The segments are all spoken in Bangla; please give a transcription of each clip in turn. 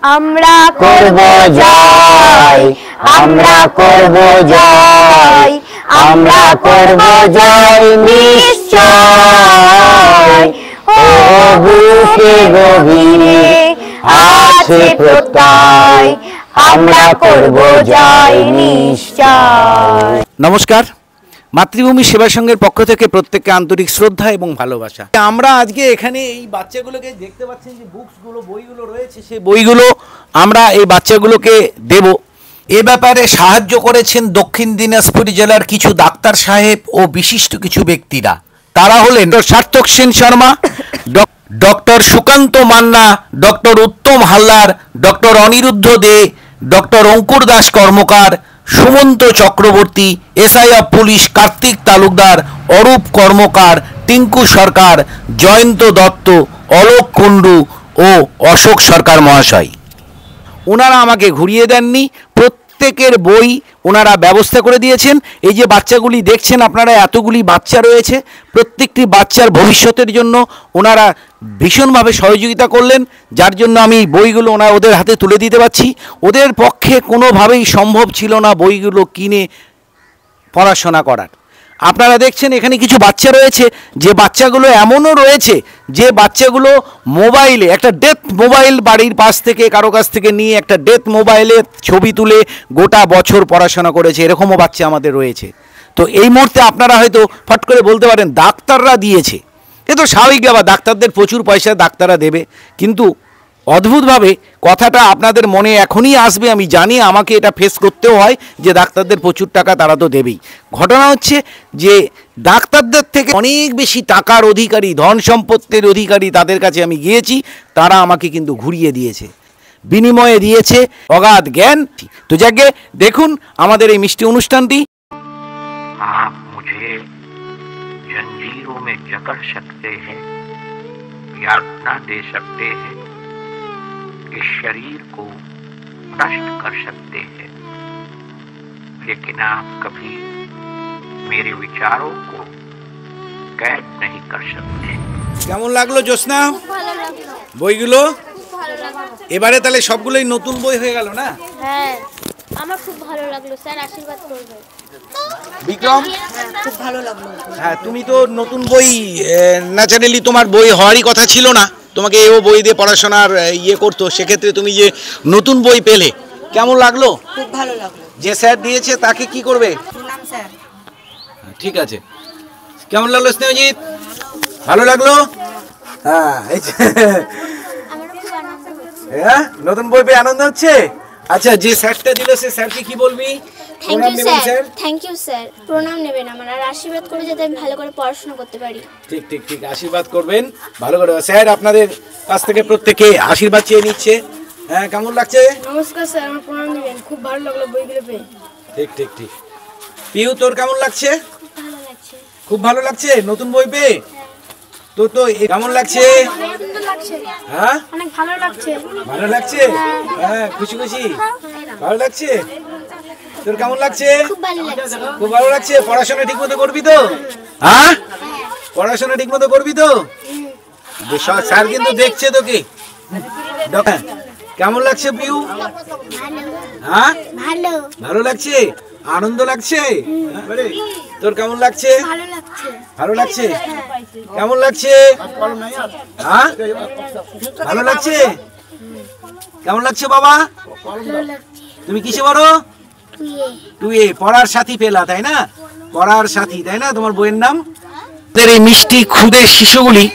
আমরা করব জয়, আমরা করব জয়, আমরা করব জয় নিশ্চয়। ও বুকে গভীরে আছে প্রত্যয়, আমরা করব জয় নিশ্চয়। নমস্কার, মাতৃভূমি সেবা সংঘের পক্ষ থেকে প্রত্যেককে আন্তরিক শ্রদ্ধা এবং ভালোবাসা। আমরা আজকে এখানে এই বাচ্চাগুলোকে দেখতে পাচ্ছেন যে বুকসগুলো, বইগুলো রয়েছে, সেই বইগুলো আমরা এই বাচ্চাগুলোকে দেব। এ ব্যাপারে সাহায্য করেছেন দক্ষিণ দিনাজপুর জেলার কিছু ডাক্তার সাহেব ও বিশিষ্ট কিছু ব্যক্তিরা। তারা হলেন Sarthak Sen Sharma, doctor Sukanta Manna, doctor Uttam Haldar, doctor Aniruddha De, doctor Ankur Das Karmakar, Sumanta Chakraborty, SI of police Kartik Talukdar, Arup Karmakar, Tinku Sarkar, Jayanta Dutta, Alok Kundu ও অশোক সরকার মহাশয়। ওনারা আমাকে ঘুরিয়ে দেননি, প্রত্যেকের বই ওনারা ব্যবস্থা করে দিয়েছেন। এই যে বাচ্চাগুলি দেখছেন আপনারা, এতগুলি বাচ্চা রয়েছে, প্রত্যেকটি বাচ্চার ভবিষ্যতের জন্য ওনারা ভীষণভাবে সহযোগিতা করলেন, যার জন্য আমি বইগুলো ওদের হাতে তুলে দিতে পারছি। ওদের পক্ষে কোনোভাবেই সম্ভব ছিল না বইগুলো কিনে পড়াশোনা করার। আপনারা দেখছেন এখানে কিছু বাচ্চা রয়েছে, যে বাচ্চাগুলো এমনও রয়েছে যে বাচ্চাগুলো মোবাইলে একটা ডেথ মোবাইল বাড়ির পাশ থেকে কারো কাছ থেকে নিয়ে একটা ডেথ মোবাইলে ছবি তুলে গোটা বছর পড়াশোনা করেছে, এরকমও বাচ্চা আমাদের রয়েছে। তো এই মুহূর্তে আপনারা হয়তো ফট করে বলতে পারেন ডাক্তাররা দিয়েছে, এ তো স্বাভাবিক ব্যাপার, ডাক্তারদের প্রচুর পয়সা ডাক্তাররা দেবে। কিন্তু অদ্ভুতভাবে কথাটা আপনাদের মনে এখনই আসবে, আমি জানি, আমাকে এটা ফেস করতেও হয় যে ডাক্তারদের প্রচুর টাকা তারা তো দেবেই। ঘটনা হচ্ছে যে ডাক্তারদের থেকে অনেক বেশি টাকার অধিকারী, ধন সম্পত্তির অধিকারী তাদের কাছে আমি গিয়েছি, তারা আমাকে কিন্তু ঘুরিয়ে দিয়েছে, বিনিময়ে দিয়েছে অগাধ জ্ঞান। তো যাকে দেখুন আমাদের এই মিষ্টি অনুষ্ঠানটি। आप मुझे जंजीरों में जकड़ सकते हैं, यातना दे सकते हैं, इस शरीर को नष्ट कर सकते हैं, लेकिन आप कभी मेरे विचारों को कैद नहीं कर सकते। কেমন লাগলো জ্যোৎস্না বইগুলো? এবারে তাহলে সবগুলোই নতুন বই হয়ে গেল না? হ্যাঁ, আমার খুব ভালো লাগলো স্যার, আশীর্বাদ করবেন। বিক্রম, খুব ভালো লাগলো। হ্যাঁ, তুমি তো নতুন বই, ন্যাচারালি তোমার বই হওয়ারই কথা ছিল না, তোমাকে এও বই দিয়ে পড়াশোনার ইয়ে করতো, সেক্ষেত্রে তুমি যে নতুন বই পেলে কেমন লাগলো? খুব ভালো লাগলো। যে স্যার দিয়েছে তাকে কি করবে? প্রণাম স্যার। ঠিক আছে, কেমন লাগলো স্নেহজিৎ? ভালো লাগলো? হ্যাঁ, আমারও খুব আনন্দ হচ্ছে। হ্যাঁ, নতুন বই পেয়ে আনন্দ হচ্ছে। আচ্ছা, যে স্যারটা দিল সে স্যারকে কি বলবি? Thank you sir, thank you sir, প্রণাম নেবেন আমার, আর আশীর্বাদ করে যাতে আমি ভালো করে পড়াশোনা করতে পারি। ঠিক ঠিক ঠিক, আশীর্বাদ করবেন ভালো করে। স্যার আপনাদের কাছ থেকে প্রত্যেকে আশীর্বাদ চেয়ে নিচ্ছে। হ্যাঁ, কেমন লাগছে? নমস্কার স্যার, আমার প্রণাম নেবেন, খুব ভালো লাগলো বইগুলো পেয়ে। ঠিক ঠিক ঠিক। পিউ, তোর কেমন লাগছে? ভালো লাগছে। খুব ভালো লাগছে নতুন বই পেয়ে? তো তো কেমন লাগছে? সুন্দর লাগছে। হ্যাঁ, অনেক ভালো লাগছে। ভালো লাগছে? হ্যাঁ, খুশি খুশি, ভালো লাগছে? তোর কেমন লাগছে? খুব ভালো লাগছে। খুব ভালো লাগছে। পড়াশোনা ঠিক মতো করবি তো? হ্যাঁ, পড়াশোনা ঠিক মতো করবি তো? স্যার কিন্তু দেখছে তোকে। কেমন লাগছে পিউ? হ্যাঁ, ভালো। ভালো লাগছে, আনন্দ লাগছে। তোর কেমন লাগছে? ভালো লাগছে। ভালো লাগছে, কেমন লাগছে? হ্যাঁ, ভালো লাগছে, কেমন লাগছে বাবা? ভালো লাগছে। তুমি কিসে পড়ো? তুই পড়ার সাথী পেলা, তাই না? পড়ার সাথী, তাই না তোমার বইয়ের নাম? এই মিষ্টি ক্ষুদে শিশুগুলি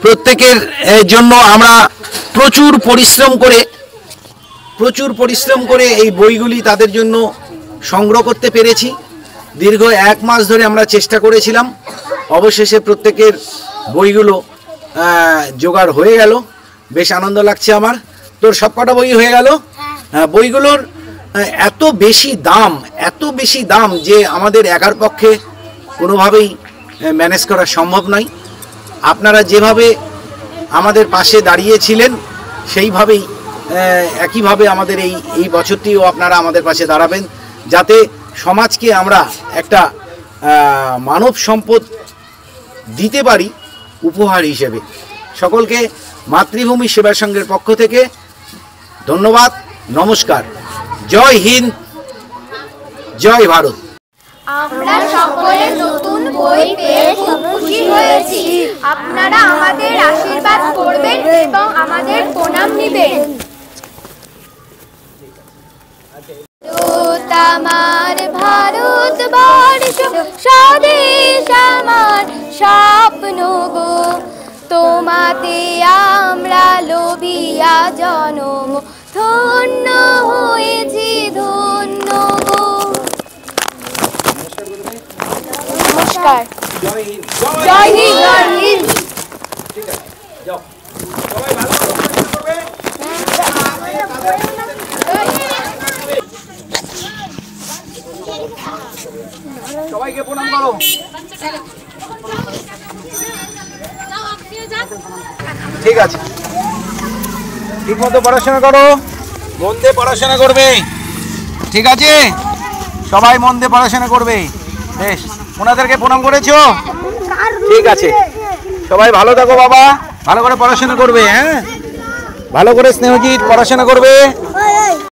প্রত্যেকের জন্য আমরা প্রচুর পরিশ্রম করে এই বইগুলি তাদের জন্য সংগ্রহ করতে পেরেছি। দীর্ঘ 1 মাস ধরে আমরা চেষ্টা করেছিলাম, অবশেষে প্রত্যেকের বইগুলো জোগাড় হয়ে গেল। বেশ আনন্দ লাগছে আমার। তোর সবকটা বই হয়ে গেল? বইগুলোর এত বেশি দাম যে আমাদের একার পক্ষে কোনোভাবেই ম্যানেজ করা সম্ভব নয়। আপনারা যেভাবে আমাদের পাশে দাঁড়িয়েছিলেন সেইভাবেই একইভাবে আমাদের এই বছরটিও আপনারা আমাদের পাশে দাঁড়াবেন, যাতে সমাজকে আমরা একটা মানব সম্পদ দিতে পারি উপহার হিসেবে। সকলকে মাতৃভূমি সেবা সংঘের পক্ষ থেকে ধন্যবাদ, নমস্কার, জয় হিন্দ, জয় ভারত। আমরা সকলে নতুন বই পেয়ে খুব খুশি হয়েছি। আপনারা আমাদের আশীর্বাদ করবেন এবং আমাদের প্রণাম নেবেন। আমার ভারতবর্ষ স্বদেশ আমার স্বপ্ন গো, তোমাতে আমরা লোভিয়া জনম ধন্য হয়েছি ধন্য গো। নমস্কার। জয় হিন্দ, জয় হিন্দ। সবাইকে প্রণাম করো। ঠিক আছে, ঠিক মতো পড়াশোনা করো, মন দিয়ে পড়াশোনা করবে, ঠিক আছে? সবাই মন দিয়ে পড়াশোনা করবে। বেশ, ওনাদেরকে প্রণাম করেছো? ঠিক আছে, সবাই ভালো থাকো বাবা, ভালো করে পড়াশোনা করবে, হ্যাঁ, ভালো করে স্নেহজিৎ পড়াশোনা করবে।